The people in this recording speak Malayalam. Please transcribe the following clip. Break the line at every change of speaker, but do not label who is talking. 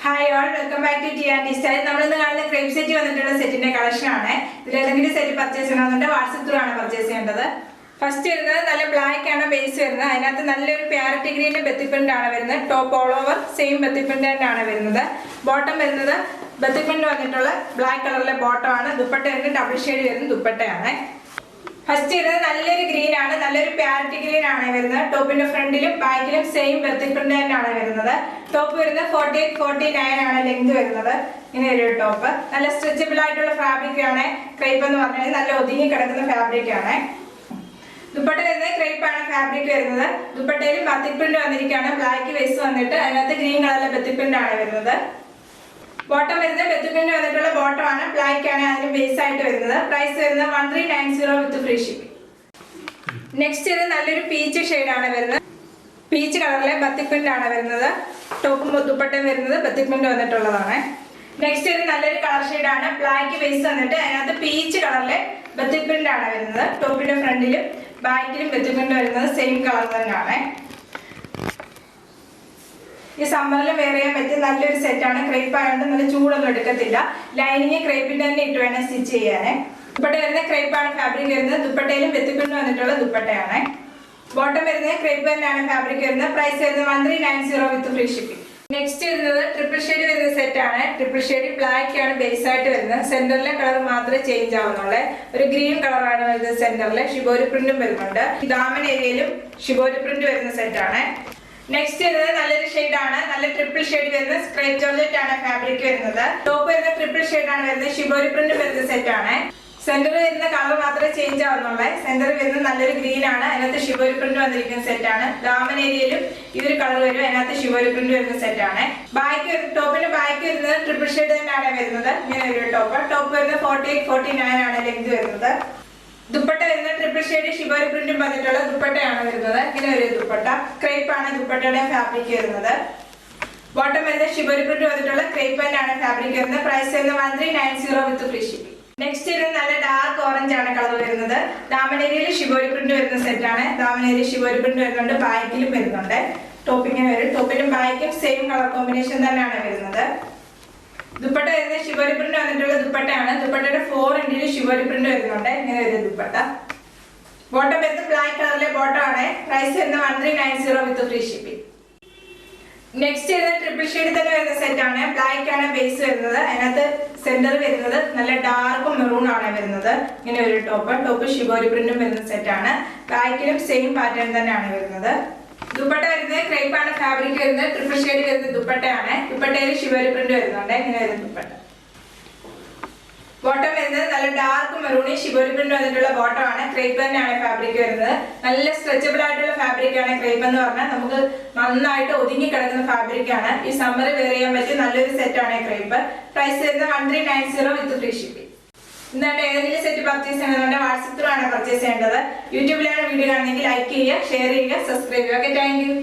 Hi all, welcome back to T and style. നമ്മളിന്ന് കാണുന്ന ക്രേപ്പ് സെറ്റ് വന്നിട്ടുള്ള സെറ്റിന്റെ കളക്ഷൻ ആണ്. ഇതിൽ ഏതെങ്കിലും സെറ്റ് പർച്ചേസ് ചെയ്യണമെന്നുണ്ട് വാട്സ്ആപ്പ് ത്രൂ ആണ് പർച്ചേസ് ചെയ്യേണ്ടത്. ഫസ്റ്റ് വരുന്നത് നല്ല ബ്ലാക്ക് ആണ് ബേസ് വരുന്നത്. അതിനകത്ത് നല്ലൊരു പാരറ്റ് ഗ്രീനിന്റെ ബെത്തിപ്രിന്റ് ആണ് വരുന്നത്. ടോപ്പ് ഓൾ ഓവർ സെയിം ബെത്തിപ്രിന്റ് തന്നെയാണ് വരുന്നത്. ബോട്ടം വരുന്നത് ബെത്തിപ്രിന്റ് വന്നിട്ടുള്ള ബ്ലാക്ക് കളറിലെ ബോട്ടം ആണ്. ദുപ്പട്ട വരുന്നത് ഡബിൾ ഷെയ്ഡ് വരുന്ന ദുപ്പട്ടയാണ്. ഫസ്റ്റ് വരുന്നത് നല്ലൊരു ഗ്രീൻ ആണ്, നല്ലൊരു പാരറ്റ് ഗ്രീൻ ആണ് വരുന്നത്. ടോപ്പിന്റെ ഫ്രണ്ടിലും ബാക്കിലും സെയിം ബെത്തിപ്രിന്റ് തന്നെയാണ് വരുന്നത്. ടോപ്പ് വരുന്നത് 48-49 ആണ് ലെങ്ത് വരുന്നത്. ഇങ്ങനെ ഒരു ടോപ്പ് നല്ല സ്ട്രെച്ചബിൾ ആയിട്ടുള്ള ഫാബ്രിക് ആണ്. ക്രേപ്പ് എന്ന് പറഞ്ഞാൽ നല്ല ഒതുങ്ങി കിടക്കുന്ന ഫാബ്രിക് ആണ്. ദുപ്പട്ട വരുന്നത് ക്രേപ്പ് ആണ് ഫാബ്രിക് വരുന്നത്. ദുപ്പട്ടയിൽ ബത്തിപ്രിന്റ് വന്നിരിക്കുകയാണ്. ബ്ലാക്ക് വേസ് വന്നിട്ട് അതിനകത്ത് ഗ്രീൻ കളറിലെ ബത്തിപ്രിന്റ് ആണ് വരുന്നത്. ബോട്ടം വരുന്നത് ബെത്തിപ്രിന്റ് വന്നിട്ടുള്ള ബോട്ടം ആണ്. ബ്ലാക്ക് ആണ് അതിന് ബേസ് ആയിട്ട് വരുന്നത്. പ്രൈസ് വരുന്നത് 1390 വിത്ത് ഫ്രീ ഷിപ്പിംഗ്. നെക്സ്റ്റ് ഇത് നല്ലൊരു പീച്ച് ഷെയ്ഡ് ആണ് വരുന്നത്. പീച്ച് കളറിലെ ബത്തിപ്രിന്റ് ആണ് വരുന്നത്. ടോപ്പും ദുപ്പട്ടയും വരുന്നത് ബത്തിപ്രിന്റ് വന്നിട്ടുള്ളതാണ്. നെക്സ്റ്റ് ഇത് നല്ലൊരു കളർ ഷെയ്ഡ് ആണ്. ബ്ലാക്ക് ബേസ് വന്നിട്ട് അതിനകത്ത് പീച്ച് കളറിലെ ബത്തിപ്രിന്റ് ആണ് വരുന്നത്. ടോപ്പിന്റെ ഫ്രണ്ടിലും ബാക്കിലും ബത്തിപ്രിന്റ് വരുന്നത് സെയിം കളർ തന്നെയാണ്. ഈ സമ്മറിൽ വെയർ ചെയ്യാൻ പറ്റിയ നല്ലൊരു സെറ്റാണ്. ക്രേപ്പ് ആയതുകൊണ്ട് നല്ല ചൂടൊന്നും എടുക്കത്തില്ല. ലൈനിങ് ക്രേപ്പിന്റെ തന്നെ ഇട്ട് വേണം സ്റ്റിച്ച് ചെയ്യാൻ. ദുപ്പട്ട വരുന്ന ക്രേപ്പ് ആണ് ഫാബ്രിക് വരുന്നത്. ദുപ്പട്ടയിലും ബെത്തിപ്രിന്റ് വന്നിട്ടുള്ള ദുപ്പട്ടയാണ്. ബോട്ടം വരുന്നത് ക്രേപ്പ് തന്നെയാണ് ഫാബ്രിക് വരുന്നത്. പ്രൈസ് വരുന്നത് 1390 വിത്ത് ഫ്രീ ഷിപ്പിംഗ്. നെക്സ്റ്റ് വരുന്നത് ട്രിപ്പിൾ ഷെയ്ഡ് വരുന്ന സെറ്റ് ആണ്. ട്രിപ്പിൾ ഷെയ്ഡ് ബ്ലാക്ക് ആണ് ബേസ് ആയിട്ട് വരുന്നത്. സെന്ററിലെ കളർ മാത്രമേ ചേഞ്ച് ആവുന്നുള്ളൂ. ഒരു ഗ്രീൻ കളറാണ് വരുന്നത്. സെന്ററിൽ ഷിബോരി പ്രിന്റും വരുന്നുണ്ട്. ദാമൻ ഏരിയയിലും ഷിബോരി പ്രിന്റ് വരുന്ന സെറ്റ് ആണ്. നെക്സ്റ്റ് വരുന്നത് നല്ലൊരു ഷെയ്ഡ് ആണ്. നല്ല ട്രിപ്പിൾ ഷെയ്ഡ് വരുന്നത് സ്ട്രൈറ്റ് ജോർജറ്റ് ആണ് ഫാബ്രിക് വരുന്നത്. ടോപ്പ് വരുന്ന ട്രിപ്പിൾ ഷെയ്ഡ് ആണ് വരുന്നത്. ഷിബോരി പ്രിന്റ് വരുന്ന സെറ്റ് ആണ്. സെന്ററിൽ വരുന്ന കളർ മാത്രമേ ചേഞ്ച് ആവുന്നുള്ളൂ. സെന്ററിൽ വരുന്നത് നല്ലൊരു ഗ്രീൻ ആണ്. അതിനകത്ത് ഷിബോരി പ്രിന്റ് വന്നിരിക്കുന്ന സെറ്റ് ആണ്. ദാമൻ ഏരിയയിലും ഈ ഒരു കളർ വരും. അതിനകത്ത് ഷിബോരി പ്രിന്റ് വരുന്ന സെറ്റ് ആണ്. ടോപ്പിന്റെ ബാക്ക് വരുന്നത് ട്രിപ്പിൾ ഷെയ്ഡ് തന്നെയാണ് വരുന്നത്. ഇങ്ങനെ ഒരു ടോപ്പ് വരുന്നത് 48-49 ആണ് ലെങ്ത് വരുന്നത്. ദുപ്പട്ട വരുന്ന ട്രിപ്പിൾ ഷെയ്ഡ് ഷിബോരി പ്രിന്റും വന്നിട്ടുള്ള ദുപ്പട്ടയാണ് വരുന്നത്. ഇങ്ങനെ ഒരു ദുപ്പട്ട ക്രേപ്പ് ആണ് ദുപ്പട്ടയുടെ ഫാബ്രിക് വരുന്നത്. ബോട്ടം വരുന്നത് ഷിബോരി പ്രിന്റ് വന്നിട്ടുള്ള ക്രേപ്പ് തന്നെയാണ് ഫാബ്രിക് വരുന്നത്. പ്രൈസ് വരുന്നത് 1390 വിത്ത് ഫ്രീ ഷിപ്പിംഗ്. നെക്സ്റ്റ് വരുന്നത് നല്ല ഡാർക്ക് ഓറഞ്ച് ആണ് കളർ വരുന്നത്. ദാമനേരിയയിൽ ഷിബോരി പ്രിന്റ് വരുന്ന സെറ്റ് ആണ്. ദാമനേരിയ ഷിബോരി പ്രിന്റ് വരുന്നുണ്ട്. ബാക്കിലും വരുന്നുണ്ട്. ടോപ്പിങ്ങനെ വരും. ടോപ്പിലും ബാക്കും സെയിം കളർ കോമ്പിനേഷൻ തന്നെയാണ് വരുന്നത്. ദുപ്പട്ട വരുന്നത് ഷിബോരി പ്രിന്റ് വന്നിട്ടുള്ള ദുപ്പട്ടയാണ്. ദുപ്പട്ടയുടെ 4 ഇഞ്ചിൽ ഷിബോരി പ്രിന്റ് വരുന്നുണ്ട്. ഇങ്ങനെ ഒരു ദുപ്പട്ട. ബോട്ടം വരുന്നത് ബ്ലാക്ക് കളറിലെ ബോട്ടം ആണ്. പ്രൈസ് വരുന്നത് 1390 വിത്ത് ഫ്രീ ഷിപ്പിംഗ്. നെക്സ്റ്റ് വരുന്നത് ട്രിപ്പിൾ ഷെയ്ഡ് തന്നെ വരുന്ന സെറ്റ് ആണ്. ബ്ലാക്ക് ആണ് ബേസ് വരുന്നത്. അതിനകത്ത് സെന്റർ വരുന്നത് നല്ല ഡാർക്ക് മെറൂൺ ആണ് വരുന്നത്. ഇങ്ങനെ ഒരു ടോപ്പ് ഷിബോരി പ്രിന്റും വരുന്ന സെറ്റ് ആണ്. ബാക്കിലും സെയിം പാറ്റേൺ തന്നെയാണ് വരുന്നത്. ദുപ്പട്ട വരുന്നത് ക്രേപ്പ് ആണ് ഫാബ്രിക് വരുന്നത്. ട്രിപ്പിൾ ഷെയ്ഡ് വരുന്ന ദുപ്പട്ടയാണ്. ദുപ്പട്ടയിൽ ഷിബോരി പ്രിന്റ് വരുന്നുണ്ട്. ഇങ്ങനെ വരുന്ന ദുപ്പട്ട. ബോട്ടം വരുന്നത് നല്ല ഡാർക്ക് മെറൂണി ഷിബോരി പ്രിന്റ് വന്നിട്ടുള്ള ബോട്ടം ആണ്. ക്രേപ്പ് തന്നെയാണ് ഫാബ്രിക് വരുന്നത്. നല്ല സ്ട്രെച്ചബിൾ ആയിട്ടുള്ള ഫാബ്രിക് ആണ് ക്രേപ്പ് എന്ന് പറഞ്ഞാൽ. നമുക്ക് നന്നായിട്ട് ഒതുങ്ങി കിടക്കുന്ന ഫാബ്രിക് ആണ്. ഈ സമ്മറിൽ വെയർ ചെയ്യാൻ പറ്റിയ നല്ലൊരു സെറ്റ് ആണ് ക്രേപ്പ്. പ്രൈസ് വരുന്നത് 1390 വിത്ത് ഫ്രീ ഷിപ്പിംഗ്. എന്നിട്ട് ഏതെങ്കിലും സെറ്റ് പർച്ചേസ് ചെയ്യണമെന്നുണ്ട് വാട്സ്ആപ്പ് ത്രൂ ആണ് പർച്ചേസ് ചെയ്യേണ്ടത്. യൂട്യൂബിലാണ് വീഡിയോ കാണുന്നെങ്കിൽ ലൈക്ക് ചെയ്യുക, ഷെയർ ചെയ്യുക, സബ്സ്ക്രൈബ് ചെയ്യുക. Okay, thank you.